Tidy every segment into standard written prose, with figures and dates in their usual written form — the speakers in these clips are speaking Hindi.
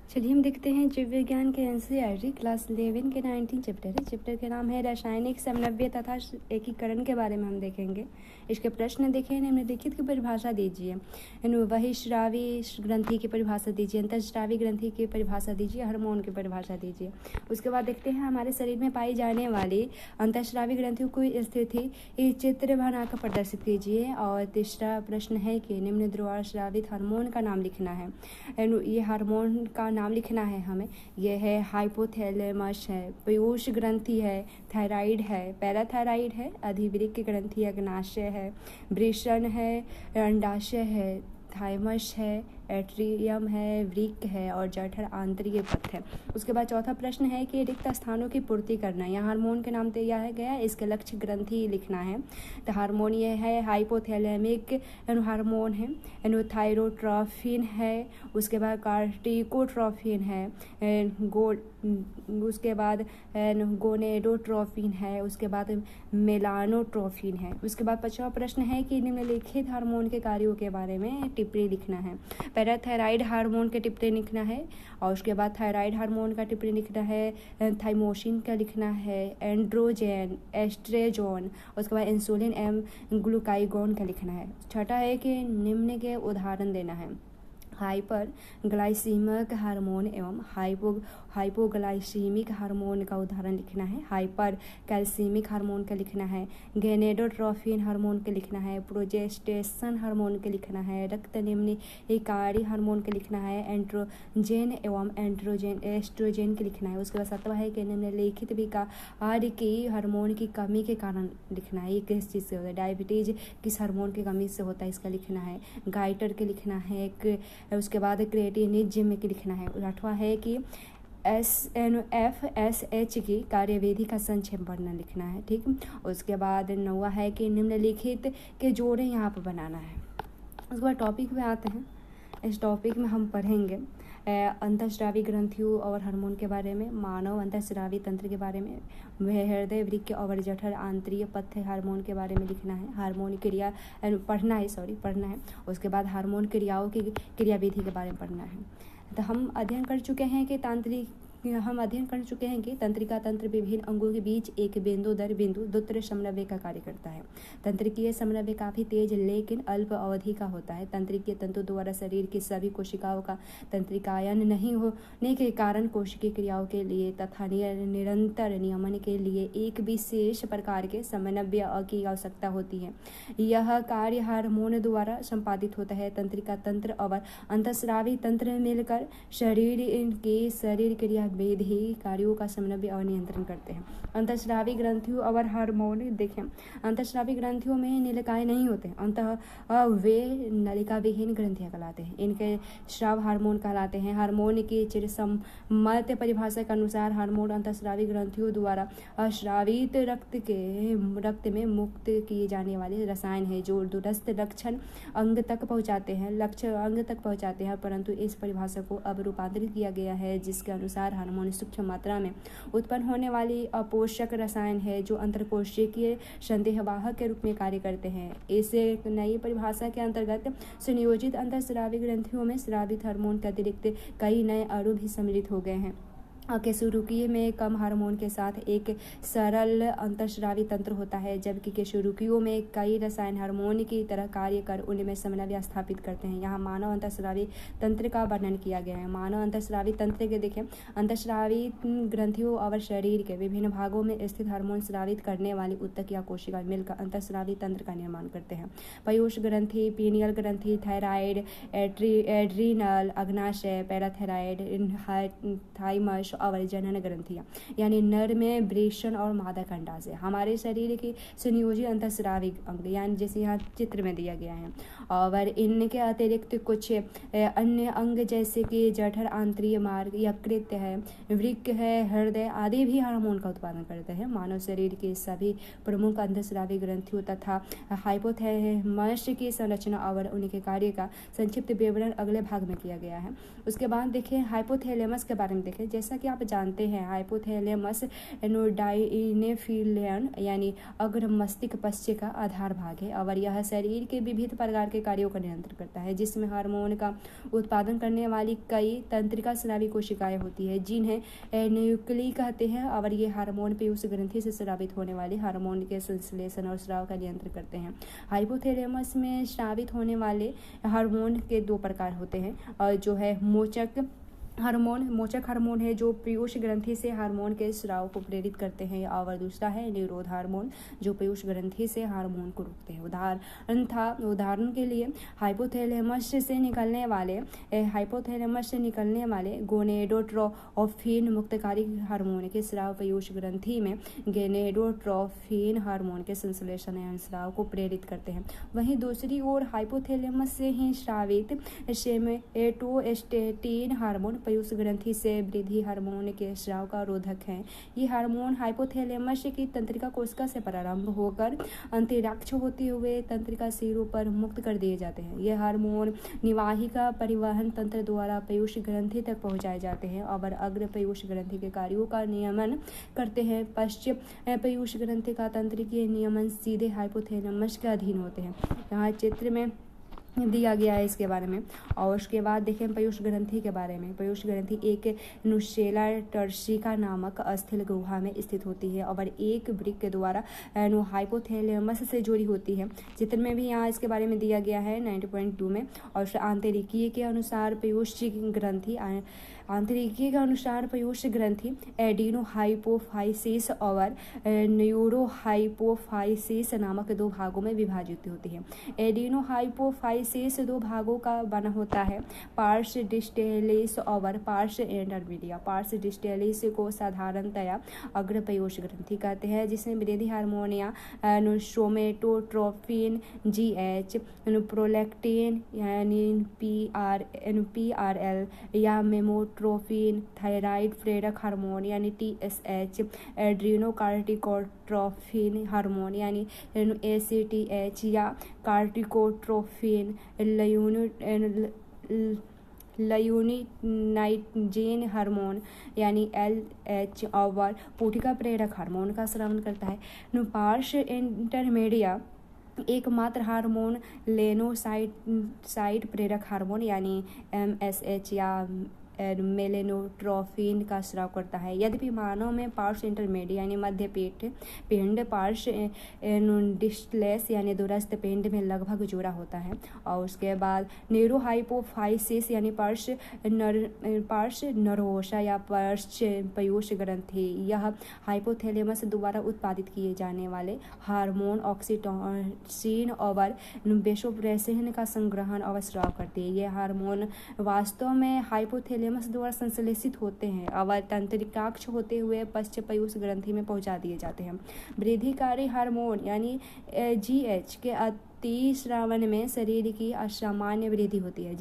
चलिए हम देखते हैं जीव विज्ञान के एनसीईआरटी क्लास 11 के 19 चैप्टर है। चैप्टर के नाम है रासायनिक समन्वय तथा एकीकरण के बारे में हम देखेंगे। इसके प्रश्न देखें, निम्नलिखित की परिभाषा दीजिए। बहिःस्रावी ग्रंथि की परिभाषा दीजिए, अंतःस्रावी ग्रंथि की परिभाषा दीजिए, हार्मोन की परिभाषा दीजिए। उसके बाद देखते हैं हमारे शरीर में पाई जाने वाली अंतःस्रावी ग्रंथियों की स्थिति चित्र बनाकर प्रदर्शित कीजिए। और तीसरा प्रश्न है कि निम्न द्वारा स्रावित हार्मोन का नाम लिखना है। ये हार्मोन का नाम लिखना है हमें। यह है हाइपोथैलेमस है, पीयूष ग्रंथि है, थायराइड है, पैराथायराइड है, अधिवृक्क ग्रंथि अग्नाशय है, वृषण है, अंडाशय है, थाइमस है, एट्रियम है, वृक्क है और जठर आंतरिक पथ है। उसके बाद चौथा प्रश्न है कि रिक्त स्थानों की पूर्ति करना। यहाँ हार्मोन के नाम दिया है गया है, इसके लक्ष्य ग्रंथि लिखना है। तो हार्मोन ये है हाइपोथैलेमिक हार्मोन है, थायरोट्रॉफिन है, उसके बाद कार्टिकोट्रॉफिन है, उसके बाद गोनेडोट्रॉफिन है, उसके बाद मेलानोट्रॉफिन है। उसके बाद पांचवा प्रश्न है कि निम्नलिखित हार्मोन के कार्यों के बारे में टिप्पणी लिखना है। पैराथायराइड हार्मोन के टिप्पणी लिखना है और उसके बाद थायराइड हार्मोन का टिप्पणी लिखना है, थाइमोसिन का लिखना है, एंड्रोजन, एस्ट्रेजोन, उसके बाद इंसुलिन एवं ग्लूकागोन का लिखना है। छठा है कि निम्न के उदाहरण देना है। हाइपर ग्लाइसीमिक हार्मोन एवं हाइपोग्लाइसीमिक हार्मोन का उदाहरण लिखना है। हाइपर कैल्सीमिक हार्मोन का लिखना है, गोनेडोट्रोफिन हार्मोन का लिखना है, प्रोजेस्टेशन हार्मोन का लिखना है, रक्त निम्नकारी हार्मोन का लिखना है, एंड्रोजन एवं एस्ट्रोजन का लिखना है। उसके बाद सातवां है कि निम्नलिखित विकार की हार्मोन की कमी के कारण लिखना है। ये किस चीज़ से होता है? डायबिटीज किस हार्मोन की कमी से होता है, इसका लिखना है। गाइटर के लिखना है। उसके बाद क्रिएटिनिज्म के लिखना है। आठवां है कि SNFSH की कार्यविधि का संक्षेप वर्णन लिखना है। ठीक, उसके बाद नौवां है कि निम्नलिखित के जोड़े यहाँ पर बनाना है। उसके बाद टॉपिक में आते हैं। इस टॉपिक में हम पढ़ेंगे अंतःस्रावी ग्रंथियों और हार्मोन के बारे में, मानव अंतःस्रावी तंत्र के बारे में, हृदय, वृक्क और जठर आंतरिक पथ हार्मोन के बारे में लिखना है। हार्मोन क्रिया पढ़ना है। उसके बाद हार्मोन क्रियाओं की क्रियाविधि के बारे में पढ़ना है। तो हम अध्ययन कर चुके हैं कि तंत्रिका तंत्र विभिन्न अंगों के बीच एक बिंदु दर बिंदु द्रुत समन्वय का कार्य करता है। तंत्रिकीय समन्वय काफी तेज लेकिन अल्प अवधि का होता है। तंत्रिकीय तंतु द्वारा शरीर की सभी कोशिकाओं का तंत्रिकायन नहीं होने के कारण कोशिकीय क्रियाओं के लिए तथा निरंतर नियमन के लिए एक विशेष प्रकार के समन्वय की आवश्यकता होती है। यह कार्य हार्मोन द्वारा संपादित होता है। तंत्रिका तंत्र और अंतःस्रावी तंत्र मिलकर शरीर क्रिया विधि कार्यों का समन्वय और नियंत्रण करते हैं। अंतःस्रावी ग्रंथियों और हार्मोन देखें। अंतःस्रावी ग्रंथियों में नलिकाएं नहीं होते, अंतः वे नलिका विहीन ग्रंथियां कहलाते हैं। इनके स्राव हार्मोन कहलाते हैं। हार्मोन की चिरसम्मत परिभाषा के अनुसार हार्मोन अंतःस्रावी ग्रंथियों द्वारा अस्रावित रक्त में मुक्त किए जाने वाले रसायन है जो दूरस्थ लक्षण अंग तक पहुंचाते हैं, परंतु इस परिभाषा को अब रूपांतरित किया गया है जिसके अनुसार हार्मोन सूक्ष्म मात्रा में उत्पन्न होने वाली अपोषक रसायन है जो अंतरकोशिकीय संदेहवाहक के रूप में कार्य करते हैं। इस नई परिभाषा के अंतर्गत संयोजित अंतःस्रावी ग्रंथियों में स्रावित हार्मोन के अतिरिक्त कई नए अणु भी सम्मिलित हो गए हैं। केशुरुकीय में कम हार्मोन के साथ एक सरल अंतःस्रावी तंत्र होता है, जबकि केशुरुकियों में कई रसायन हार्मोन की तरह कार्य कर उनमें समन्वय स्थापित करते हैं। यहाँ मानव अंतःस्रावी तंत्र का वर्णन किया गया है। मानव अंतःस्रावी तंत्र के देखें, अंतःस्रावी ग्रंथियों और शरीर के विभिन्न भागों में स्थित हार्मोन स्रावित करने वाली ऊतक या कोशिका मिलकर अंतःस्रावी तंत्र का निर्माण करते हैं। पीयूष ग्रंथि, पीनियल ग्रंथि, थायराइड, एड्रीनल, अग्नाशय, पैराथायराइड, थाइमस और जनन ग्रंथियां यानी नर में वृषण और मादा अंडाशय हमारे शरीर के संयोजी अंतःस्रावी अंग यानी जैसे यहाँ चित्र में दिया गया है। और इनके अतिरिक्त कुछ अन्य अंग जैसे कि जठर आंतरिक मार्ग, यकृत है, वृक्क है, हृदय आदि भी हार्मोन का उत्पादन करते हैं। मानव शरीर के सभी प्रमुख अंतःस्रावी ग्रंथियों तथा हाइपोथैलेमस की संरचना और उनके कार्य का संक्षिप्त विवरण अगले भाग में किया गया है। उसके बाद देखें हाइपोथैलेमस के बारे में देखें। जैसा कि कि आप जानते हैं हाइपोथैलेमस डाइनेफिलियन यानी अग्र मस्तिष्क पश्च का आधार भाग है और यह शरीर के विविध प्रकार के कार्यों का नियंत्रण करता है, जिसमें हार्मोन का उत्पादन करने वाली कई तंत्रिका स्रावी कोशिकाएं होती है जिन्हें न्यूक्ली कहते हैं और ये हार्मोन पीयूष ग्रंथि से स्रावित होने वाले हार्मोन के संश्लेषण और स्राव का नियंत्रण करते हैं। हाइपोथैलेमस में स्रावित होने वाले हार्मोन के दो प्रकार होते हैं और जो है मोचक हार्मोन है जो पीयूष ग्रंथि से हार्मोन के स्राव को प्रेरित करते हैं और दूसरा है निरोध हार्मोन जो पीयूष ग्रंथि से हार्मोन को रोकते हैं। उदाहरण के लिए हाइपोथैलेमस से निकलने वाले गोनेडोट्रोफिन मुक्तकारी हार्मोन के स्राव पीयूष ग्रंथि में गोनेडोट्रोफिन हार्मोन के संश्लेषण एवं स्राव को प्रेरित करते हैं। वहीं दूसरी ओर हाइपोथैलेमस से ही स्रावित सोमैटोस्टेटिन हार्मोन पीयूष ग्रंथि से वृद्धि हार्मोन के स्राव का रोधक है। ये हार्मोन हाइपोथैलेमस की तंत्रिका कोशिका से प्रारंभ होकर अंतरिक्ष होते हुए तंत्रिका सिरों पर मुक्त कर दिए जाते हैं। ये हार्मोन निवाहिका परिवहन तंत्र द्वारा पीयूष ग्रंथि तक पहुंचाए जाते हैं और अग्र पीयूष ग्रंथि के कार्यों का नियमन करते हैं। पश्चिम पीयूष ग्रंथि का तंत्रिकीय नियमन सीधे हाइपोथैलेमस के अधीन होते हैं। यहाँ चित्र में दिया गया है इसके बारे में। और उसके बाद देखें पीयूष ग्रंथि के बारे में। पीयूष ग्रंथि एक नुसेला टर्सिका नामक अस्थिर गुहा में स्थित होती है और एक वृक्क के द्वारा हाइपोथैलेमस से जुड़ी होती है। चित्र में भी यहाँ इसके बारे में दिया गया है 90.2 में। और आंतरिकीय के अनुसार पीयूष ग्रंथि एडिनोहाइपोफाइसिस और न्यूरोहाइपोफाइसिस नामक दो भागों में विभाजित होती है। एडिनोहाइपोफाइसिस दो भागों का बना होता है, पार्स डिस्टेलिस और पार्स इंटरमीडिया। पार्स डिस्टेलिस को साधारणतया अग्र पीयूष ग्रंथि कहते हैं, जिसमें वृद्धि हार्मोन या सोमेटोट्रोफिन GH, प्रोलैक्टिन यानी PRL या मेमोट्रोफिन, थायराइड प्रेरक हार्मोन यानी TSH, एड्रीनोकार्टिकोट्रोफिन हार्मोन यानी ACTH या कार्टिकोट्रोफिन, लयूनिनाइजेन हार्मोन यानी LH और पूटिका प्रेरक हार्मोन का स्राव करता है। पार्श इंटरमीडिया एकमात्र हार्मोन लेनोसाइट प्रेरक हार्मोन यानी MSH या मेलेनोट्रोफिन का स्राव करता है। यद्यपि मानव में पार्श इंटरमीडिया यानी मध्य पिंड पार्श डिस्टलेस यानी दूरस्थ पिंड में लगभग जुड़ा होता है। और उसके बाद न्यूरोहाइपोफाइसिस यानी पार्श नरोसा या पार्श पीयूष ग्रंथि, यह हाइपोथैलेमस द्वारा उत्पादित किए जाने वाले हार्मोन ऑक्सीटोसिन और वेसोप्रेसिन का संग्रहण और स्राव करती है। ये हार्मोन वास्तव में हाइपोथैलेमस द्वारा संश्लेषित होते हैं और तंत्रिकाक्ष होते हुए पश्च पीयूष ग्रंथि में पहुंचा दिए जाते हैं। वृद्धिकारी हार्मोन यानी GH के अतिस्रावन में शरीर की असामान्य वृद्धि होती है,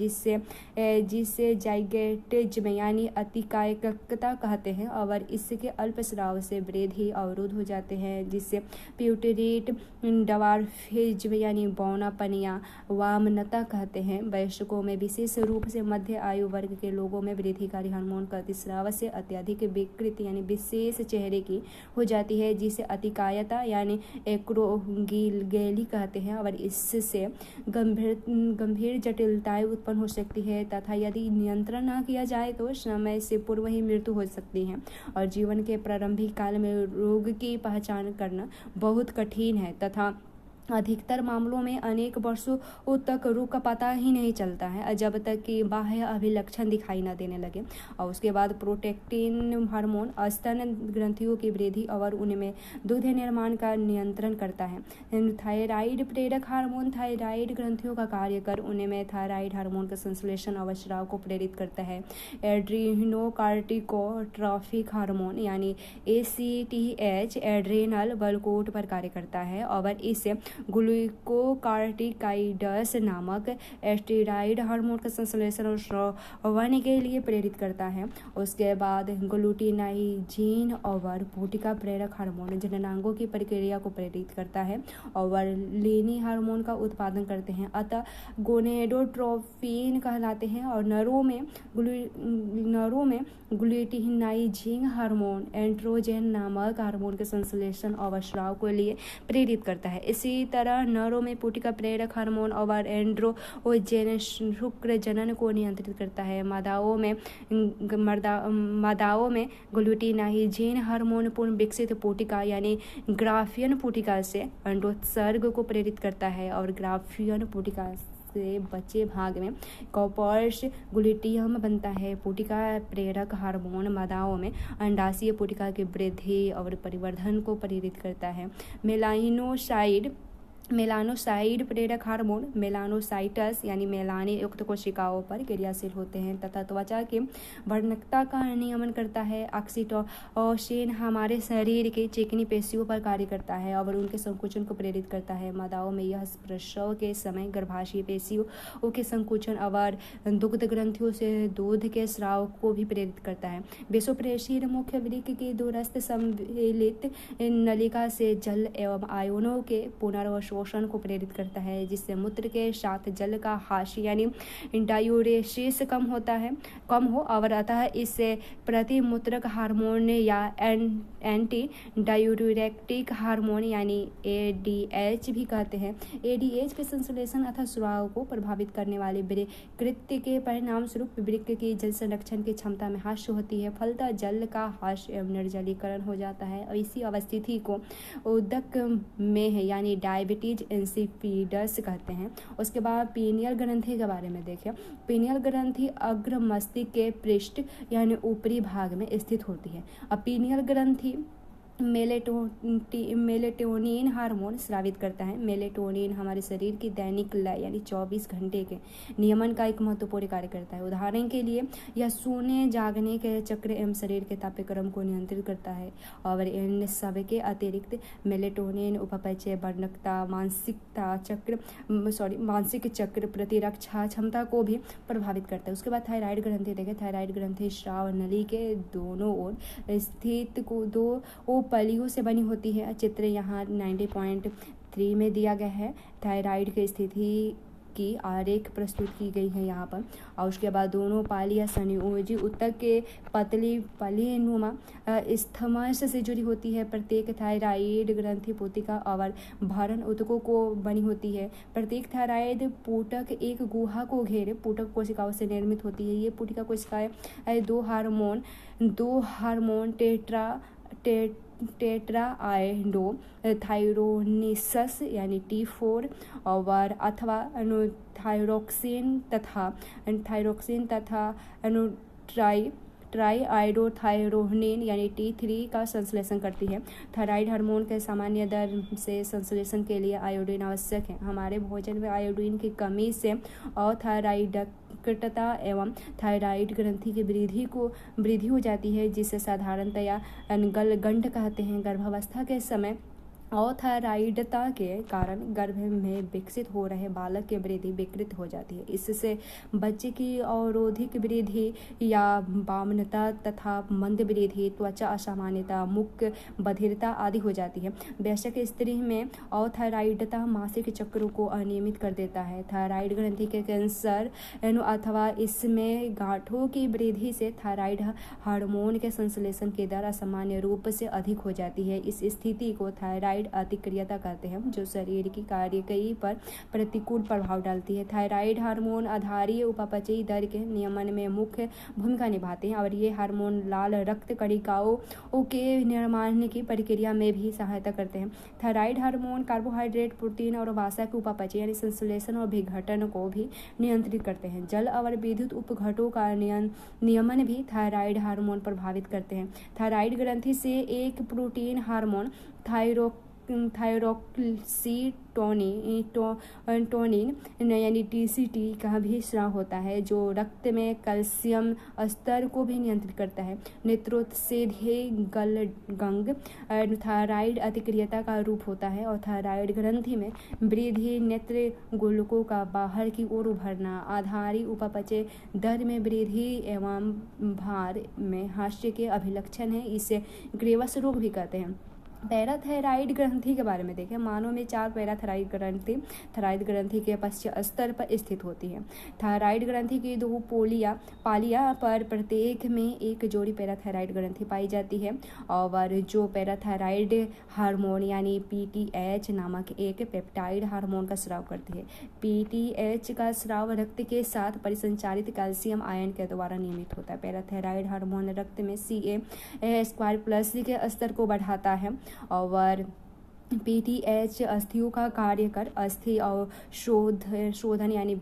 जिससे जाइगेटिज्म यानी अतिकायकता कहते हैं और इसके अल्प स्राव से वृद्धि अवरुद्ध हो जाते हैं, जिससे प्यूटरीट डवार्फिज्म यानी बौनापन या वामनता कहते हैं। वयस्कों में विशेष रूप से मध्य आयु वर्ग के लोगों में वृद्धिकारी हार्मोन का अतिस्राव से अत्यधिक विकृति यानी विशेष चेहरे की हो जाती है, जिसे अतिकायता यानी एक्रोगेली कहते हैं और इससे गंभीर जटिलताएं उत्पन्न हो सकती है तथा यदि नियंत्रण न किया जाए तो समय से पूर्व ही मृत्यु हो सकती है और जीवन के प्रारंभिक काल में रोग की पहचान करना बहुत कठिन है तथा अधिकतर मामलों में अनेक वर्षों तक रोग का पता ही नहीं चलता है जब तक कि बाह्य अभिलक्षण दिखाई न देने लगे। और उसके बाद प्रोटेक्टिन हार्मोन स्तन ग्रंथियों की वृद्धि और उनमें दूध निर्माण का नियंत्रण करता है। थायराइड प्रेरक हार्मोन थायराइड ग्रंथियों का कार्य कर उनमें थायराइड हार्मोन का संश्लेषण और स्राव को प्रेरित करता है। एड्रीनोकार्टिकोट्रोफिक हार्मोन यानी ACTH एड्रेनल बलकोट पर कार्य करता है और इससे ग्लूकोकार्टिकाइड्स नामक स्टेरॉइड हार्मोन का संश्लेषण और स्रावन के लिए प्रेरित करता है। उसके बाद ग्लूटिनाइजीन और भूटिका प्रेरक हार्मोन जननांगों की प्रक्रिया को प्रेरित करता है और लीनी हार्मोन का उत्पादन करते हैं, अतः गोनेडोट्रोपिन कहलाते हैं। और नरों में ग्लूटिनाइजिंग हार्मोन एंड्रोजन नामक हार्मोन के संश्लेषण और स्राव के लिए प्रेरित करता है। इसी तरह नरों में भूटिका प्रेरक हार्मोन और एंड्रोजन शुक्र जनन को नियंत्रित करता है। मादाओं में ग्लूटिनाइजिन हार्मोन पूर्ण विकसित पुटिका यानी ग्राफियन पुटिका से अंडोत्सर्ग को प्रेरित करता है और ग्राफियन पुटिका से बचे भाग में कॉर्पस ग्लूटियम बनता है। पुटिका प्रेरक हार्मोन मादाओं में अंडाशय पुटिका की वृद्धि और परिवर्धन को प्रेरित करता है। मेलानोसाइड प्रेरक हार्मोन मेलानोसाइटस यानी मेलानी युक्त कोशिकाओं पर क्रियाशील होते हैं तथा त्वचा की वर्णकता का नियमन करता है। ऑक्सीटोसिन हमारे शरीर की चिकनी पेशियों पर कार्य करता है और उनके संकुचन को प्रेरित करता है। मादाओं में यह प्रसव के समय गर्भाशय पेशियों के संकुचन और दुग्ध ग्रंथियों से दूध के स्राव को भी प्रेरित करता है। वेसोप्रेसिन मुख्य वृक्क की दूरस्थ सम्मिलित नलिका से जल एवं आयनों के पुनर्वशोषण को प्रेरित करता है, जिससे मूत्र के साथ जल का हाश यानी डायूरेसिस कम हो और अतः इससे प्रतिमूत्रक हार्मोन या एंटी डायूरेटिक हार्मोन यानी ADH भी कहते हैं। ADH के संश्लेषण अथवा स्राव को प्रभावित करने वाले कृत्य के परिणाम स्वरूप वृक्क की जल संरक्षण की क्षमता में ह्रास होती है, फलतः जल का ह्रास एवं निर्जलीकरण हो जाता है और इसी अवस्थिति को उदक में है यानी डायबिटीज इंसिपिडस कहते हैं। उसके बाद पीनियल ग्रंथि के बारे में देखें। पीनियल ग्रंथि अग्र मस्तिष्क के पृष्ठ यानी ऊपरी भाग में स्थित होती है। अब पीनियल ग्रंथि मेलेटोनिन हार्मोन स्रावित करता है। मेलेटोनिन हमारे शरीर की दैनिक लय यानी 24 घंटे के नियमन का एक महत्वपूर्ण कार्य करता है। उदाहरण के लिए यह सोने जागने के चक्र एवं शरीर के तापक्रम को नियंत्रित करता है और इन सब के अतिरिक्त मेलेटोनिन उपपचय वर्णकता मानसिक चक्र प्रतिरक्षा क्षमता को भी प्रभावित करता है। उसके बाद थायराइड ग्रंथि देखें। थायराइड ग्रंथि स्राव नली के दोनों ओर स्थित को दो पलियों से बनी होती है। चित्र यहाँ 90.3 में दिया गया है। थायराइड की स्थिति की आरेख प्रस्तुत की गई है यहाँ पर। और उसके बाद दोनों पालियाँ संयोजी उत्तक के पतली पलीनुमा स्थमस से जुड़ी होती है। प्रत्येक थायराइड ग्रंथि पुटिका और भरण ऊतकों को बनी होती है। प्रत्येक थायराइड पुटक एक गुहा को घेरे पुटक कोशिकाओं से निर्मित होती है। ये पुटिका कोशिकाएं दो हार्मोन टेट्राआइडो थायरोनिसस यानी T4 और अथवा थायरोक्सिन तथा ट्राईआइडोथायरोनिन यानी T3 का संश्लेषण करती है। थायराइड हार्मोन के सामान्य दर से संश्लेषण के लिए आयोडीन आवश्यक है। हमारे भोजन में आयोडीन की कमी से अथायराइडकता एवं थायराइड ग्रंथि की वृद्धि हो जाती है, जिसे साधारणतया गलगंड कहते हैं। गर्भावस्था के समय अथायराइडता के कारण गर्भ में विकसित हो रहे बालक की वृद्धि विकृत हो जाती है। इससे बच्चे की अवरोधिक वृद्धि या वामनता तथा मंद वृद्धि, त्वचा असामान्यता, मुख बधिरता आदि हो जाती है। वयस्क स्त्री में अथायराइडता मासिक चक्रों को अनियमित कर देता है। थायराइड ग्रंथि के कैंसर अथवा इसमें गांठों की वृद्धि से थायराइड हार्मोन के संश्लेषण की दर असामान्य रूप से अधिक हो जाती है। इस स्थिति को थायराइड अतिक्रियता कहते हैं, जो शरीर की कार्यकई पर प्रतिकूल प्रभाव डालती है। थायराइड हार्मोन आधारीय उपपचयी दर के नियमन में मुख्य भूमिका निभाते हैं और ये हार्मोन लाल रक्त कणिकाओं के निर्माण की प्रक्रिया में भी सहायता करते हैं। थायराइड हार्मोन कार्बोहाइड्रेट, प्रोटीन और वसा के उपपचय यानी संश्लेषण और विघटन को भी नियंत्रित करते हैं। जल और विद्युत उपघटों का नियमन भी थायराइड हार्मोन प्रभावित करते हैं। थायराइड ग्रंथि से एक प्रोटीन हार्मोन थायरोक्सीटोनिन यानी TCT का भी स्राव होता है, जो रक्त में कैल्शियम स्तर को भी नियंत्रित करता है। नेत्रोत्सेधीय गलगंग थायराइड अतिक्रियता का रूप होता है और थायराइड ग्रंथि में वृद्धि, नेत्र गोलकों का बाहर की ओर उभरना, आधारी उपापचय दर में वृद्धि एवं भार में हास्य के अभिलक्षण है। इसे ग्रेवस रोग भी कहते हैं। पैराथायराइड ग्रंथि के बारे में देखें। मानव में 4 पैराथायराइड ग्रंथि थायराइड ग्रंथि के पश्च स्तर पर स्थित होती है। थायराइड ग्रंथि की 2 पालिया पर प्रत्येक में एक जोड़ी पैराथायराइड ग्रंथि पाई जाती है और जो पैराथायराइड हार्मोन यानी PTH नामक एक पेप्टाइड हार्मोन का स्राव करती है। PTH का स्राव रक्त के साथ परिसंचारित कैल्शियम आयन के द्वारा नियमित होता है। पैराथायराइड हार्मोन रक्त में Ca² के स्तर को बढ़ाता है और PTH अस्थियों का कार्य कर अस्थि अवशोधन यानी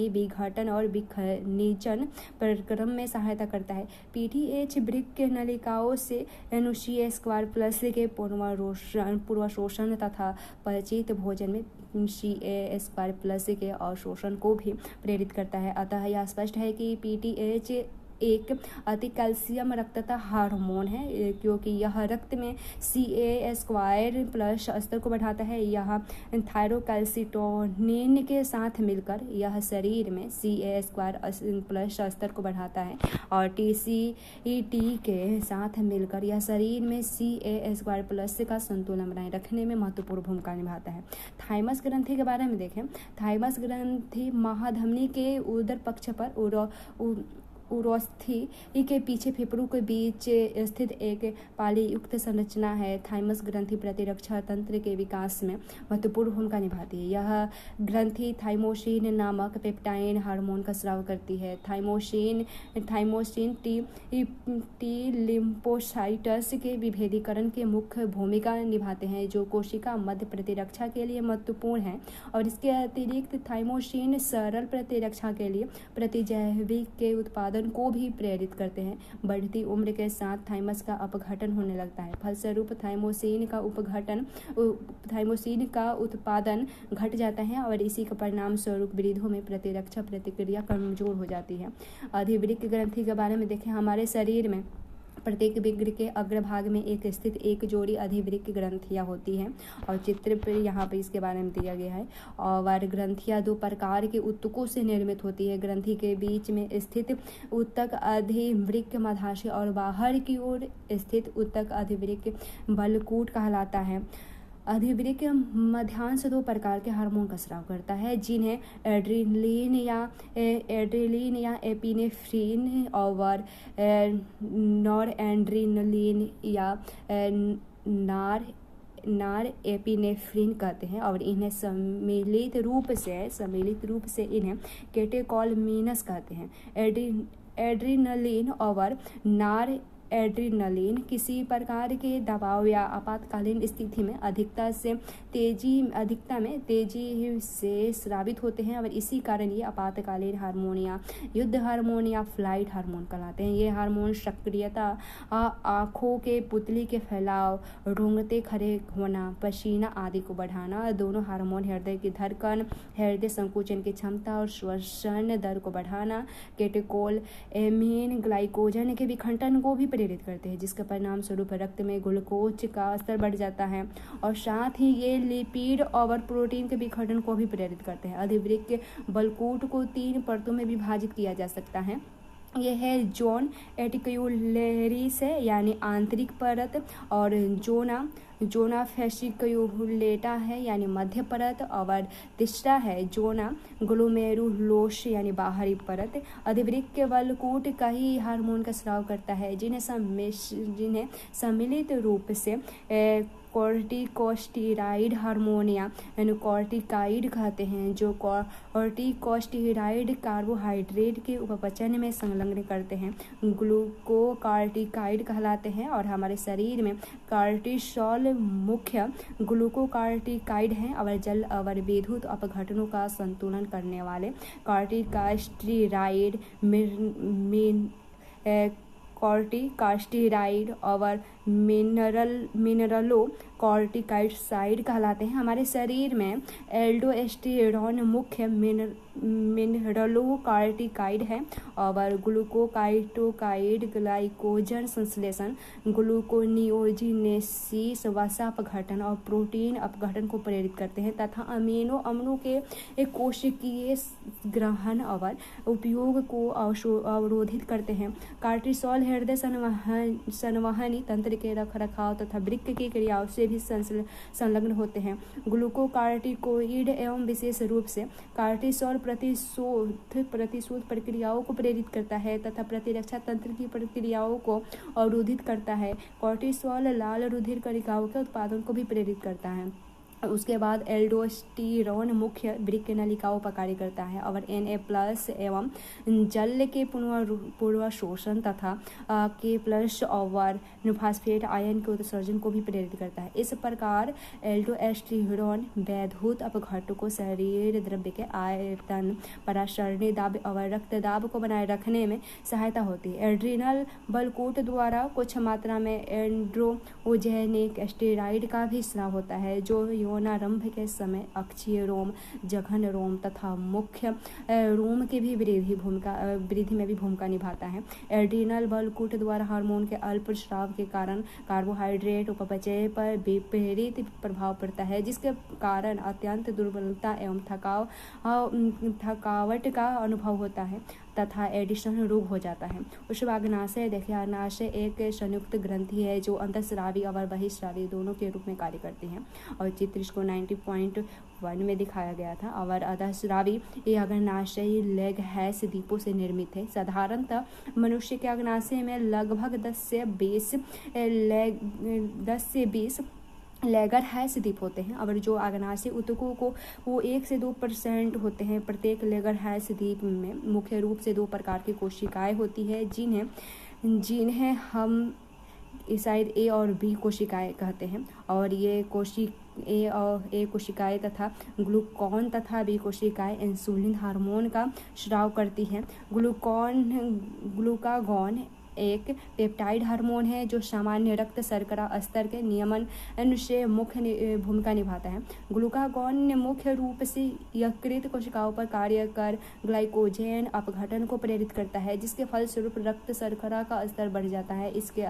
विघटन और विखनिजन प्रक्रम में सहायता करता है। PTH वृक्क नलिकाओं से Ca² के पूर्वाशोषण तथा पचित भोजन में Ca² के अवशोषण को भी प्रेरित करता है। अतः यह स्पष्ट है कि PTH एक अति कैल्शियम रक्तता हार्मोन है, क्योंकि यह रक्त में Ca² स्तर को बढ़ाता है। यह थायरोकैल्सिटोनिन के साथ मिलकर यह शरीर में Ca² स्तर को बढ़ाता है और TCT के साथ मिलकर यह शरीर में Ca² का संतुलन बनाए रखने में महत्वपूर्ण भूमिका निभाता है। थाइमस ग्रंथि के बारे में देखें। थाइमस ग्रंथि महाधमनी के उदर पक्ष पर उरोस्थी के पीछे फेफड़ों के बीच स्थित एक पालीयुक्त संरचना है। थाइमस ग्रंथि प्रतिरक्षा तंत्र के विकास में महत्वपूर्ण भूमिका निभाती है। यह ग्रंथि थाइमोसिन नामक पेप्टाइड हार्मोन का स्राव करती है। थाइमोसिन टी लिम्फोसाइट्स के विभेदीकरण के मुख्य भूमिका निभाते हैं, जो कोशिका मध्य प्रतिरक्षा के लिए महत्वपूर्ण है और इसके अतिरिक्त थाइमोसिन सरल प्रतिरक्षा के लिए प्रतिजैविक के उत्पादन को भी प्रेरित करते हैं। बढ़ती उम्र के साथ थाइमस का अपघटन होने लगता है, फलस्वरूप थाइमोसिन का उत्पादन घट जाता है और इसी के परिणाम स्वरूप वृद्धों में प्रतिरक्षा प्रतिक्रिया कमजोर हो जाती है। अधिवृक्क ग्रंथि के बारे में देखें। हमारे शरीर में प्रत्येक वृक्क के अग्रभाग में एक स्थित एक जोड़ी अधिवृक्क ग्रंथियां होती हैं और चित्र पर यहाँ पर इसके बारे में दिया गया है। और ग्रंथियां 2 प्रकार के ऊतकों से निर्मित होती है। ग्रंथि के बीच में स्थित ऊतक अधिवृक्क मधाशय और बाहर की ओर स्थित ऊतक अधिवृक्क बलकूट कहलाता है। अधिवृक्क मध्यांश 2 प्रकार के हार्मोन का स्राव करता है, जिन्हें एड्रेनलिन या एपिनेफ्रिन और नॉरएड्रेनलिन या नार एपिनेफ्रिन कहते हैं और इन्हें सम्मिलित रूप से इन्हें कैटेकोलमिनस कहते हैं। एड्रेनलिन और नार एड्रेनलिन किसी प्रकार के दबाव या आपातकालीन स्थिति में अधिकता में तेजी से स्रावित होते हैं और इसी कारण ये आपातकालीन हार्मोन या युद्ध हार्मोन या फ्लाइट हार्मोन कहलाते हैं। ये हार्मोन सक्रियता, आँखों के पुतली के फैलाव, रोंगटे खड़े होना, पसीना आदि को बढ़ाना, दोनों हार्मोन हृदय की धड़कन, हृदय संकुचन की क्षमता और श्वसन दर को बढ़ाना, कैटेकोल एमीन ग्लाइकोजन के विखंडन को भी प्रेरित करते हैं, जिसके परिणाम स्वरूप रक्त में ग्लूकोज का स्तर बढ़ जाता है और साथ ही ये लिपिड और प्रोटीन के विखंडन को भी प्रेरित करते हैं। अधिवृक्क बलकूट को 3 परतों में विभाजित किया जा सकता है। यह है जोन एटिक्यूलेरिस है यानी आंतरिक परत, और जोना फेसिक्यूलेटा है यानी मध्य परत, और तीसरा है जोना ग्लोमेरुलोस यानी बाहरी परत। अधिवृक्क बलकूट कई हार्मोन का स्राव करता है, जिन्हें सम्मिलित रूप से कॉर्टिकोस्टेरॉइड हार्मोन या कॉर्टिकाइड कहते हैं, जो कॉर्टिकोस्टेरॉइड कार्बोहाइड्रेट के उपपचन में संलग्न करते हैं, ग्लूकोकार्टिकाइड कहलाते हैं। और हमारे शरीर में कार्टिसोल मुख्य ग्लूकोकार्टिकाइड हैं और जल और विद्युत अपघटनों का संतुलन करने वाले कॉर्टिकोस्टेरॉइड कॉर्टिकास्टेराइड और मिनरलो कॉर्टिकाइड कहलाते हैं। हमारे शरीर में एल्डोस्टेरॉन मुख्य मिनरलो कॉर्टिकाइड है और ग्लूकोकाइटोकाइड ग्लाइकोजन संश्लेषण, ग्लूकोनियोजिनेसिस वसा अपघटन और प्रोटीन अपघटन को प्रेरित करते हैं तथा अम्लों के कोशिकीय ग्रहण और उपयोग को अवरोधित करते हैं। कार्टिसोल हृदय संवहनी तंत्र के रखरखाव तथा वृक्क की क्रियाओं से भी संलग्न होते हैं। ग्लूकोकार्टिकोइड एवं विशेष रूप से कार्टिसोल प्रतिशोध प्रक्रियाओं को प्रेरित करता है तथा प्रतिरक्षा तंत्र की प्रक्रियाओं को अवरोधित करता है। कॉर्टिसोल लाल रुधिर कणिकाओं के उत्पादन को भी प्रेरित करता है। उसके बाद एल्डोस्टेरॉन मुख्य वृक्क नलिकाओं पर कार्य करता है और Na+ एवं जल के पुनर्शोषण तथा K+ और फास्फेट आयन के उत्सर्जन को भी प्रेरित करता है। इस प्रकार एल्डोस्टेरॉन वैद्युत अपघटकों, शरीर द्रव्य के आयतन, पराशरणी दाब और रक्तदाब को बनाए रखने में सहायता होती है। एड्रिनल बलकूट द्वारा कुछ मात्रा में एंड्रोजेनिक स्टेरॉइड का भी स्राव होता है जो यौनारंभ के समय अक्षीय रोम, जघन रोम तथा मुख्य रोम की भी वृद्धि में भी भूमिका निभाता है। एड्रिनल बलकूट द्वारा हार्मोन के अल्प स्राव के कारण कार्बोहाइड्रेट उपचय पर विपरीत प्रभाव पड़ता है जिसके कारण अत्यंत दुर्बलता एवं थकावट का अनुभव होता है तथा एडिशन रोग हो जाता है। उसके बाद अग्नाशय देखिए, अग्नाशय एक संयुक्त ग्रंथि है जो अंतःस्रावी और बहिःस्रावी दोनों के रूप में कार्य करती है और चित्र इसको 90.1 में दिखाया गया था। और अधःस्रावी ये अग्नाशय लेग हैश दीपों से निर्मित है। साधारणतः मनुष्य के अग्नाशय में लगभग 10 से 20 लेगर हैश दीप होते हैं और जो अग्नाशय ऊतकों को वो 1 से 2% होते हैं। प्रत्येक लेगर हैश दीप में मुख्य रूप से 2 प्रकार की कोशिकाएं होती है जिन्हें हम शायद A और B कोशिकाएं कहते हैं और ये A कोशिकाएं तथा ग्लूकॉन तथा B कोशिकाएं इंसुलिन हार्मोन का स्राव करती हैं। ग्लूकागॉन एक पेप्टाइड हार्मोन है जो सामान्य रक्त शर्करा स्तर के नियमन से मुख्य भूमिका निभाता है। ग्लूकागॉन मुख्य रूप से यकृत कोशिकाओं पर कार्य कर ग्लाइकोजन अपघटन को प्रेरित करता है जिसके फलस्वरूप रक्त शर्करा का स्तर बढ़ जाता है। इसके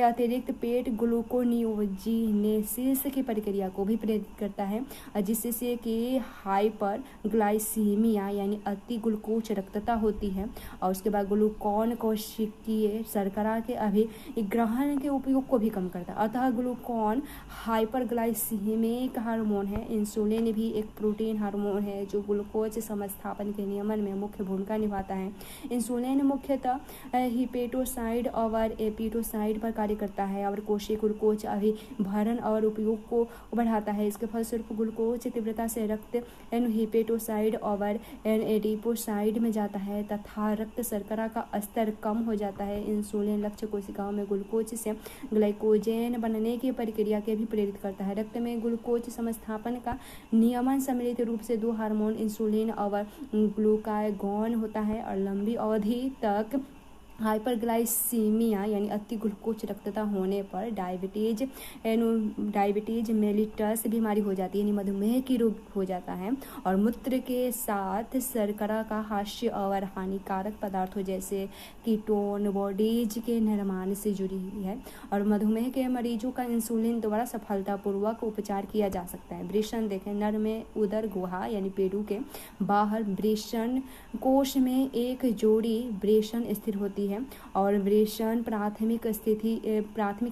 अतिरिक्त पेट ग्लूकोनियोजिनेसिस की प्रक्रिया को भी प्रेरित करता है जिससे कि हाइपरग्लाइसीमिया यानी अति ग्लूकोज रक्तता होती है। और उसके बाद ग्लूकॉन कोशिकीय शर्करा के अभिग्रहण के उपयोग को भी कम करता है। अतः ग्लूकॉन हाइपरग्लाइसीमिक हार्मोन है। इंसुलिन भी एक प्रोटीन हार्मोन है जो ग्लूकोज समस्थापन के नियमन में मुख्य भूमिका निभाता है। इंसुलिन मुख्यतः हिपेटोसाइड और एपिटोसाइड पर कार्य करता है और कोशिकीय ग्लूकोज अभिभरण और उपयोग को बढ़ाता है। इसके फलस्वरूप ग्लूकोज तीव्रता से रक्त हिपेटोसाइड और एडिपोसाइड में जाता है तथा रक्त शर्करा का स्तर कम हो जाता है। इंसुलिन लक्ष्य कोशिकाओं में ग्लूकोज से ग्लाइकोजन बनने की प्रक्रिया के भी प्रेरित करता है। रक्त में ग्लूकोज समस्थापन का नियमन सम्मिलित रूप से 2 हार्मोन इंसुलिन और ग्लूकागॉन होता है और लंबी अवधि तक हाइपरग्लाइसीमिया यानी अति ग्लूकोज रक्तता होने पर डायबिटीज मेलिटस बीमारी हो जाती है यानी मधुमेह की रोग हो जाता है और मूत्र के साथ शर्करा का हास्य और हानिकारक पदार्थों जैसे कीटोन बॉडीज के निर्माण से जुड़ी हुई है। और मधुमेह के मरीजों का इंसुलिन द्वारा सफलतापूर्वक उपचार किया जा सकता है। वृषण देखें, नर में उदर गुहा यानी पेड़ू के बाहर वृषण कोश में एक जोड़ी वृषण स्थिर होती है और वृषण प्राथमिक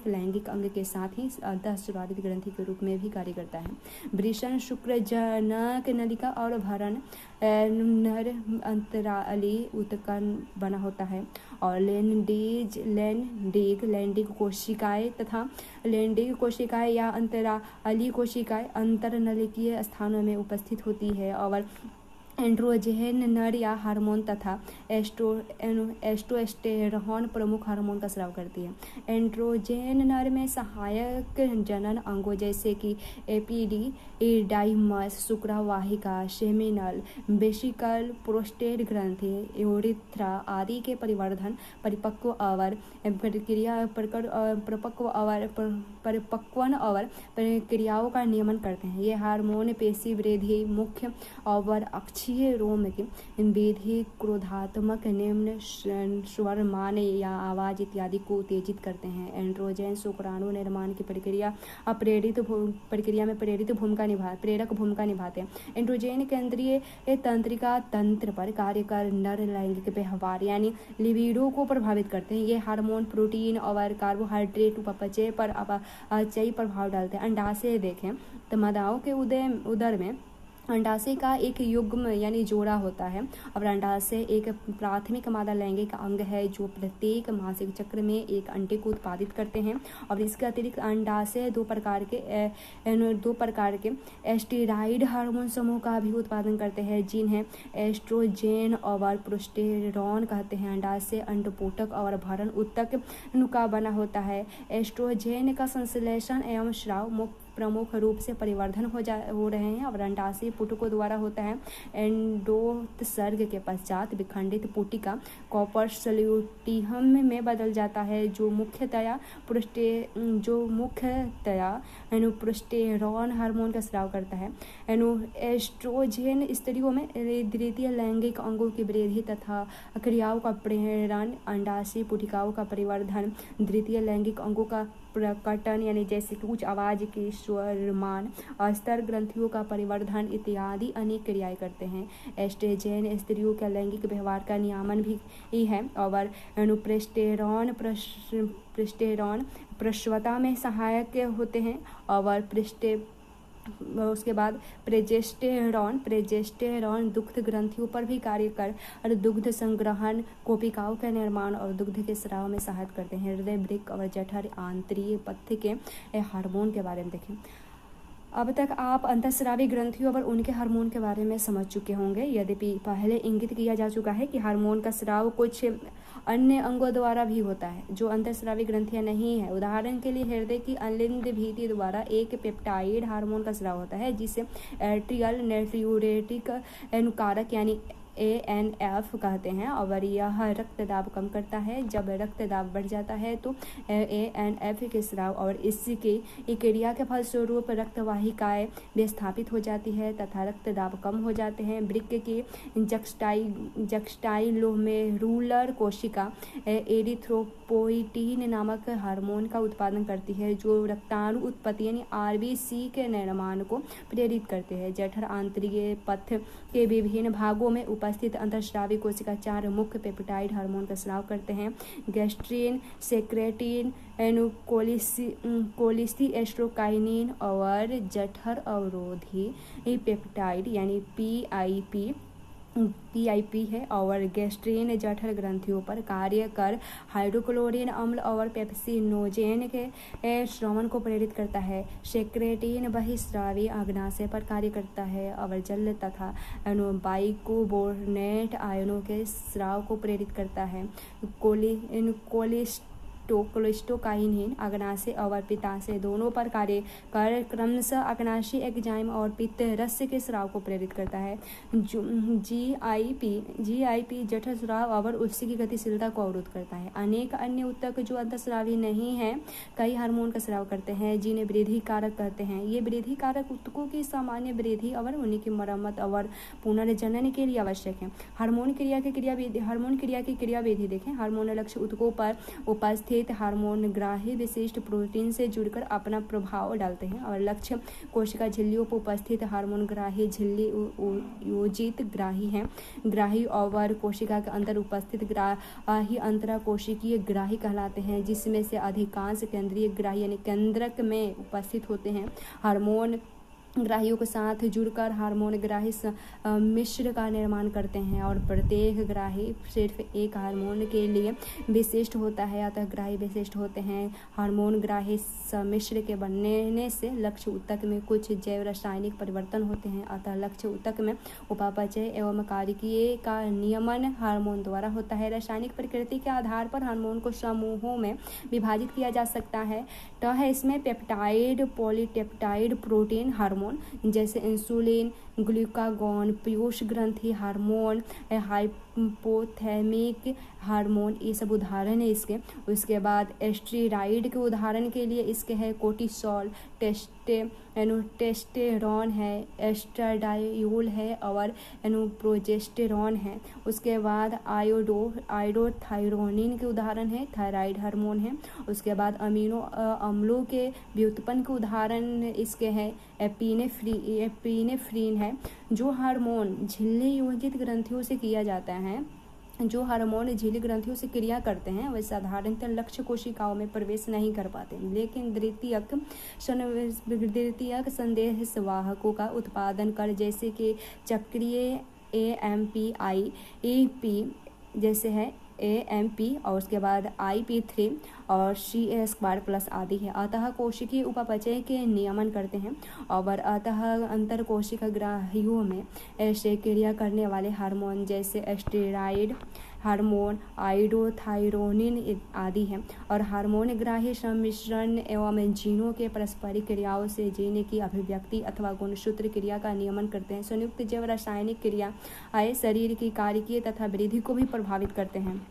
लैंगिक अंग के साथ ही अंतःस्रावित ग्रंथि के रूप में भी कार्य करता है। वृषण शुक्रजनक नलिका और भरण नर अंतराली ऊतकन बना होता है और लैंडिक कोशिकाएं तथा लैंडिक कोशिकाएं या अंतराली कोशिकाएं अंतरनलिकीय स्थानों में उपस्थित होती है और एंड्रोजेन नर या हार्मोन तथा एस्ट्रोस्टेरोन प्रमुख हार्मोन का स्राव करती है। एंड्रोजेन नर में सहायक जनन अंगों जैसे कि एपिडिडाइमस, शुक्रवाहिका, सेमिनल, वेसिकल, प्रोस्टेट ग्रंथि, यूरेथ्रा आदि के परिवर्धन, परिपक्वन और प्रक्रियाओं का नियमन करते हैं। ये हार्मोन पेशी वृद्धि, मुख्य और अक्षीय रोम की वृद्धि, क्रोधात्मक निम्न स्वरमान या आवाज इत्यादि को उत्तेजित करते हैं। एंड्रोजन शुक्राणु निर्माण की प्रक्रिया में प्रेरक भूमिका निभाते हैं। एंड्रोजन केंद्रीय तंत्रिका तंत्र पर कार्य कर नर लैंगिक व्यवहार यानी लिबिडो को प्रभावित करते हैं। ये हार्मोन प्रोटीन और कार्बोहाइड्रेट उपचय पर अचयी प्रभाव डालते हैं। अंडाशय देखें तो मादाओं के उदर में अंडाशय का एक युग्म यानी जोड़ा होता है और अंडाशय एक प्राथमिक मादा लैंगिक अंग है जो प्रत्येक मासिक चक्र में एक अंडे को उत्पादित करते हैं। और इसके अतिरिक्त अंडाशय दो प्रकार के एस्टेरॉइड हार्मोन समूह का भी उत्पादन करते हैं जिन्हें एस्ट्रोजेन और प्रोस्टेरोन कहते हैं। अंडाशय अंडकोटक और भरण ऊतक का बना होता है। एस्ट्रोजेन का संश्लेषण एवं स्राव प्रमुख रूप से परिवर्धन हो रहे हैं और अंडाशय पुटकों द्वारा होता है। एंडोत्सर्ग के पश्चात विखंडित पुटिका कॉपर सल्यूटियम में बदल जाता है जो मुख्यतया प्रोस्टेरोन हार्मोन का स्राव करता है। एस्ट्रोजेन स्त्रियों में द्वितीय लैंगिक अंगों की वृद्धि तथा क्रियाओं का प्रेरण, अंडाशय पुटिकाओं का परिवर्धन, द्वितीय लैंगिक अंगों का प्रकटन यानी जैसे कि उच्च आवाज की स्वरमान, अस्तर ग्रंथियों का परिवर्धन इत्यादि अनेक क्रियाएं करते हैं। एस्ट्रोजेन स्त्रियों के लैंगिक व्यवहार का नियमन भी है और प्रोस्टेरोन प्रसवता में सहायक होते हैं और उसके बाद प्रोजेस्टेरॉन दुग्ध ग्रंथियों पर भी कार्य कर दुग्ध संग्रहण, कोशिकाओं के निर्माण और दुग्ध के स्राव में सहायता करते हैं। हृदय, वृक्क और जठर आंतरिक पथ्य के हार्मोन के बारे में देखें। अब तक आप अंतःस्रावी ग्रंथियों और उनके हार्मोन के बारे में समझ चुके होंगे। यद्यपि पहले इंगित किया जा चुका है कि हार्मोन का स्राव कुछ अन्य अंगों द्वारा भी होता है जो अंतःस्रावी ग्रंथियां नहीं है। उदाहरण के लिए हृदय की अलिंद भित्ति द्वारा एक पेप्टाइड हार्मोन का स्राव होता है जिसे एट्रियल नेट्रियूरेटिक अनुकारक यानी ANF कहते हैं और यह रक्त दाब कम करता है। जब रक्त दाब बढ़ जाता है तो ANF के स्राव और इसकी क्रिया के फलस्वरूप रक्तवाहिकाएं विस्थापित हो जाती है तथा रक्त दाब कम हो जाते हैं। वृक्क की जक्स्टाइलोमेरुलर कोशिका एरिथ्रोपोइटीन नामक हार्मोन का उत्पादन करती है जो रक्ताणु उत्पत्ति यानी RBC के निर्माण को प्रेरित करते हैं। जठर आंतरिक पथ के विभिन्न भागों में उपस्थित अंतःस्रावी कोशिका 4 मुख्य पेप्टाइड हार्मोन का स्राव करते हैं। गैस्ट्रिन, सेक्रेटिन, कोलिसिएस्ट्रोकाइनिन और जठर अवरोधी पेप्टाइड यानी PIP है और गैस्ट्रिन जठर ग्रंथियों पर कार्य कर हाइड्रोक्लोरिक अम्ल और पेप्सिनोजेन के स्रवण को प्रेरित करता है। सेक्रेटिन बहिस्रावी अग्नाशय पर कार्य करता है और जल तथा बाइकार्बोनेट आयनों के स्राव को प्रेरित करता है। कोलिस्टोकाइनिन अग्नाशय और पित्ताशय दोनों पर कार्य कर क्रमशः अग्नाशय एंजाइम और पित्त रस के स्राव को प्रेरित करता है। GIP जठर स्राव और उसकी गतिशीलता को अवरुद्ध करता है। अनेक अन्य ऊतक जो अंतःस्रावी नहीं हैं कई हार्मोन का स्राव करते हैं जिन्हें वृद्धि कारक कहते हैं। ये वृद्धि कारक ऊतकों की सामान्य वृद्धि और उन्हीं की मरम्मत और पुनर्जनन के लिए आवश्यक है। हार्मोन क्रिया की क्रियाविधि देखें। हार्मोन लक्ष्य ऊतकों पर उपस्थित हार्मोन ग्राही विशिष्ट प्रोटीन से जुड़कर अपना प्रभाव डालते हैं और लक्ष्य कोशिका झिल्लियों पर उपस्थित हार्मोन ग्राही झिल्ली योजित ग्राही हैं। ग्राही और कोशिका के अंदर उपस्थित ग्राही अंतराकोशिकीय ग्राही कहलाते हैं जिसमें से अधिकांश केंद्रीय ग्राही यानी केंद्रक में उपस्थित होते हैं। हार्मोन ग्राहियों के साथ जुड़कर हार्मोन ग्राही मिश्र का निर्माण करते हैं और प्रत्येक ग्राही सिर्फ एक हार्मोन के लिए विशिष्ट होता है, अतः ग्राही विशिष्ट होते हैं। हार्मोन ग्राही सम्मिश्र के बनने से लक्ष्य ऊतक में कुछ जैव रासायनिक परिवर्तन होते हैं, अतः लक्ष्य ऊतक में उपापचय एवं कार्यकीय का नियमन हार्मोन द्वारा होता है। रासायनिक प्रकृति के आधार पर हार्मोन को समूहों में विभाजित किया जा सकता है। तो है इसमें पेप्टाइड, पॉलीपेप्टाइड, प्रोटीन हार्मोन जैसे इंसुलिन, ग्लूकागॉन, पीयूष ग्रंथि हार्मोन, हाइपोथैमिक हार्मोन, ये सब उदाहरण है इसके। उसके बाद एस्टेराइड के उदाहरण के लिए इसके है कोर्टिसोल, टेस्टेरोन है, एस्ट्राडायोल है और प्रोजेस्टेरोन है। उसके बाद आयोडोथायरोनिन के उदाहरण है, थायराइड हार्मोन है। उसके बाद अमीनो अम्लों के व्युत्पन्न के उदाहरण इसके हैं एपिनेफ्रीन है। जो हार्मोन झिल्ली योजित ग्रंथियों से किया जाता है, जो हार्मोन झिल्ली ग्रंथियों से क्रिया करते हैं वे साधारणतः लक्ष्य कोशिकाओं में प्रवेश नहीं कर पाते, लेकिन द्वितीयक संदेश वाहकों का उत्पादन कर, जैसे कि चक्रीय AMP जैसे है AMP और उसके बाद IP3 और CA² आदि है। अतः कोशिकीय उपापचय के नियमन करते हैं और अतः अंतर कोशिका ग्राहियों में ऐसे क्रिया करने वाले हार्मोन जैसे एस्टेराइड हार्मोन, आयोडोथायरोनिन आदि हैं। और हार्मोन ग्राही सम्मिश्रण एवं जीनों के पारस्परिक क्रियाओं से जीन की अभिव्यक्ति अथवा गुणसूत्र क्रिया का नियमन करते हैं। संयुक्त जैव रासायनिक क्रिया आए शरीर की कार्यकीय तथा वृद्धि को भी प्रभावित करते हैं।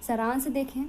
सारांश देखें,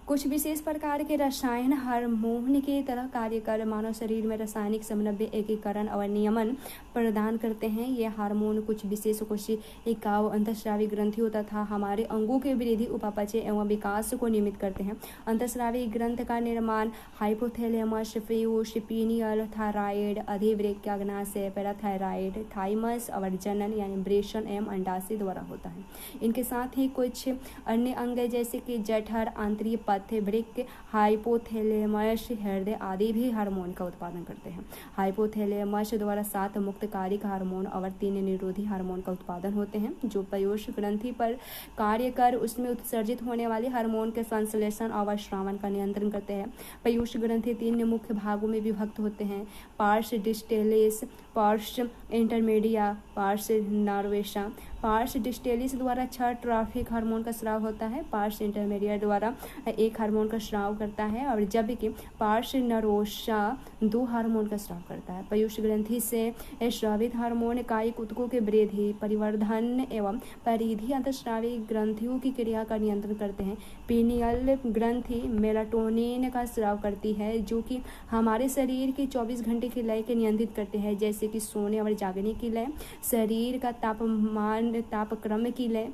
कुछ विशेष प्रकार के रसायन हार्मोन की तरह कार्य कर मानव शरीर में रासायनिक समन्वय, एकीकरण और नियमन प्रदान करते हैं। ये हार्मोन कुछ विशेष कोशिकाओं, अंतःस्रावी ग्रंथियों तथा हमारे अंगों के वृद्धि, उपापचय एवं विकास को नियमित करते हैं। अंतःस्रावी ग्रंथ का निर्माण हाइपोथैलेमस, पीयूष, पीनियल, थायराइड, अधिवृक्काग्नाशय, पैराथायराइड, थाइमस और जनन यानी वृषण एवं अंडाशय द्वारा होता है। इनके साथ ही कुछ अन्य अंग जैसे कि जठर, आंतरिक पथ, वृक्क, हाइपोथैलेमस, हृदय आदि भी हार्मोन का उत्पादन करते हैं। हाइपोथैलेमस द्वारा 7 मुक्तकारिक हार्मोन और 3 निरोधी हार्मोन का उत्पादन होते हैं, जो पीयूष ग्रंथि पर कार्य कर उसमें उत्सर्जित होने वाले हार्मोन के संश्लेषण और श्रावण का नियंत्रण करते हैं। पीयूष ग्रंथि 3 मुख्य भागों में विभक्त होते हैं, pars distalis, pars intermedia, pars nervosa. Pars distalis द्वारा 6 ट्रैफिक हार्मोन का स्राव होता है, पार्स इंटरमीडिएट द्वारा 1 हार्मोन का स्राव करता है और जबकि पार्स नरोसा 2 हार्मोन का स्राव करता है। पीयूष ग्रंथि से स्रावित हार्मोन कायिक ऊतकों के वृद्धि, परिवर्धन एवं परिधि अंतःस्रावी ग्रंथियों की क्रिया का नियंत्रण करते हैं। पीनियल ग्रंथि मेलाटोनिन का स्राव करती है, जो कि हमारे शरीर की 24 घंटे की लय के नियंत्रित करते हैं, जैसे कि सोने और जागने की लय, शरीर का तापमान, तापक्रम की लय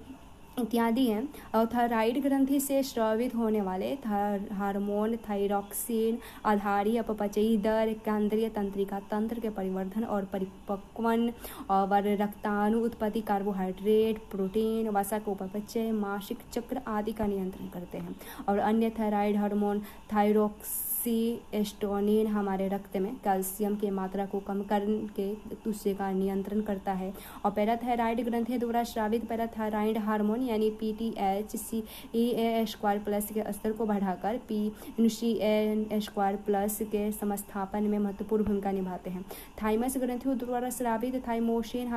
इत्यादि हैं। और थायराइड ग्रंथि से स्रावित होने वाले हार्मोन थायरॉक्सिन आधारी अपचयी दर, केंद्रीय तंत्रिका तंत्र के परिवर्धन और परिपक्वन और रक्ताणु उत्पत्ति, कार्बोहाइड्रेट, प्रोटीन, वसा को अपचय, मासिक चक्र आदि का नियंत्रण करते हैं। और अन्य थायराइड हार्मोन थायरोक्सिस्टोनिन हमारे रक्त में कैल्शियम की मात्रा को कम करके उससे का नियंत्रण करता है। और पैराथायराइड ग्रंथि द्वारा स्रावित पैराथायराइड हार्मोन यानी PTH-CA² के स्तर को बढ़ाकर PCA² के समस्थापन में महत्वपूर्ण भूमिका निभाते हैं। थाइमस ग्रंथियों द्वारा स्रावित थाइमोसिन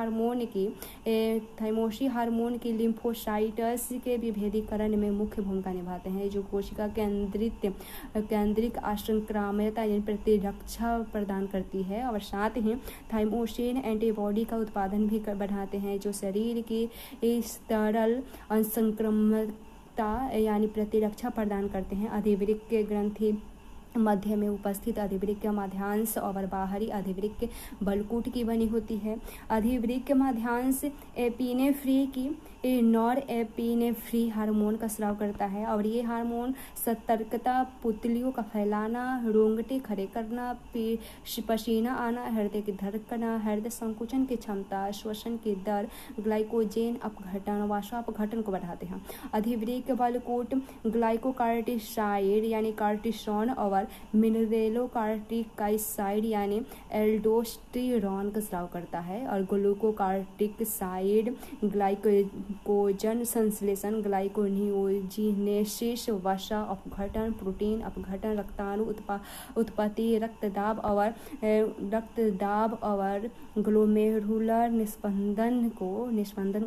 हार्मोन की लिम्फोसाइट्स के विभेदीकरण में मुख्य भूमिका निभाते हैं, जो कोशिका केंद्रिक असंक्राम्यता यानी प्रतिरक्षा प्रदान करती है। और साथ ही थाइमोसिन एंटीबॉडी का उत्पादन भी बढ़ाते हैं, जो शरीर की तरल असंक्रामकता यानी प्रतिरक्षा प्रदान करते हैं। अधिवृक्क ग्रंथि मध्य में उपस्थित अधिवृक्क मध्यांश और बाहरी अधिवृक्क बलकूट की बनी होती है। अधिवृक्क मध्यांश नॉर एपिनेफ्री हार्मोन का स्राव करता है और ये हार्मोन सतर्कता, पुतलियों का फैलाना, रोंगटे खड़े करना, पसीना आना, हृदय की धड़कना, हृदय संकुचन की क्षमता, श्वसन की दर, ग्लाइकोजेन अपघटन, वाष्पापघटन को बढ़ाते हैं। अधिवृक्क बलकूट ग्लाइकोकार्टिसाइड यानी कार्टिसोन और और मिनरेलोकार्टिकाइसाइड यानी एल्डोस्टेरॉन का स्राव करता है। और ग्लूकोकार्टिकसाइड ग्लाइकोजन संश्लेषण, ग्लाइकोनियोजिनेसिस, वसा अपघटन, प्रोटीन अपघटन, रक्ताणु उत्पत्ति, रक्तदाब और ग्लोमेरुलर निस्पंदन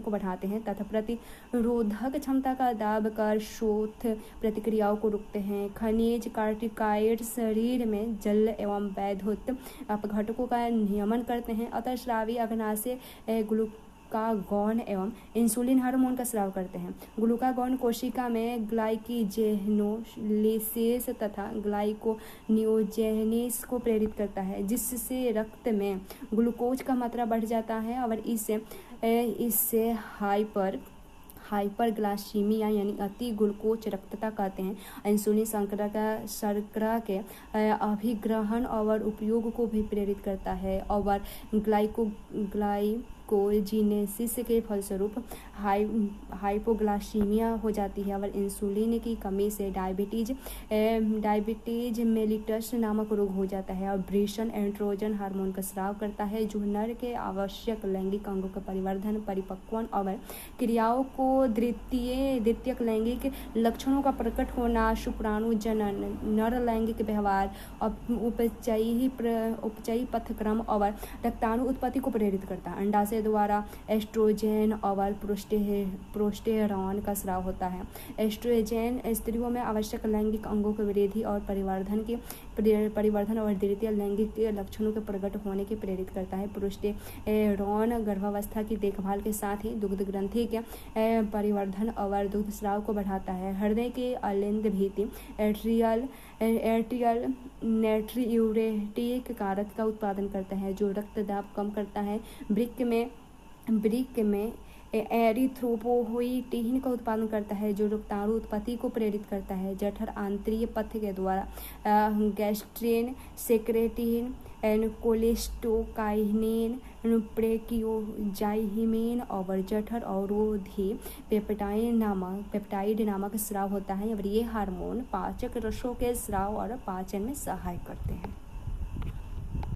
को बढ़ाते हैं तथा प्रतिरोधक क्षमता का दाब कर शोथ प्रतिक्रियाओं को रोकते हैं। खनिज कार्टिकाइड शरीर में जल एवं वैद्युत अपघटकों का नियमन करते हैं। अतःस्रावी अग्नाशय ग्लूकागॉन एवं इंसुलिन हार्मोन का स्राव करते हैं। ग्लूकागॉन कोशिका में ग्लाइकोजेनोलिसिस तथा ग्लाइकोनियोजेनेसिस को प्रेरित करता है, जिससे रक्त में ग्लूकोज का मात्रा बढ़ जाता है और इससे हाइपरग्लाइसीमिया यानी अति ग्लूकोज रक्तता कहते हैं। इंसुलिन शर्करा के अभिग्रहण और उपयोग को भी प्रेरित करता है और ग्लाइकोजिनेसिस के फलस्वरूप हाइपोग्लाइसीमिया हो जाती है और इंसुलिन की कमी से डायबिटीज मेलिटस नामक रोग हो जाता है। और वृषण एंड्रोजन हार्मोन का स्राव करता है, जो नर के आवश्यक लैंगिक अंगों के परिवर्धन, परिपक्वन और क्रियाओं को द्वितीयक लैंगिक लक्षणों का प्रकट होना, शुक्राणु जनन, नर लैंगिक व्यवहार, उपचयी पथक्रम और रक्ताणु उत्पत्ति को प्रेरित करता है। अंडाशय द्वारा एस्ट्रोजेन और प्रोस्टेरॉन का स्राव होता है। एस्ट्रोजेन स्त्रियों में आवश्यक लैंगिक अंगों की वृद्धि और परिवर्धन और द्वितीय लैंगिक लक्षणों के प्रकट होने के प्रेरित करता है। प्रोस्टेरॉन गर्भावस्था की देखभाल के साथ ही दुग्ध ग्रंथि के परिवर्धन और दुग्ध स्राव को बढ़ाता है। हृदय के अलिंद भित्ति एट्रियल नेट्रियूरेटिक कारक का उत्पादन करता है, जो रक्तदाब कम करता है। वृक्क में एरिथ्रोपोइटिन का उत्पादन करता है, जो रक्ताणु उत्पत्ति को प्रेरित करता है। जठर आंतरिक पथ के द्वारा गैस्ट्रिन, सेक्रेटिन, कोलेस्टोकाइनिन, प्रेकियोजाइमिन और जठर अवरोधी पेप्टाइड नामक स्राव होता है और ये हार्मोन पाचक रसों के स्राव और पाचन में सहाय करते हैं।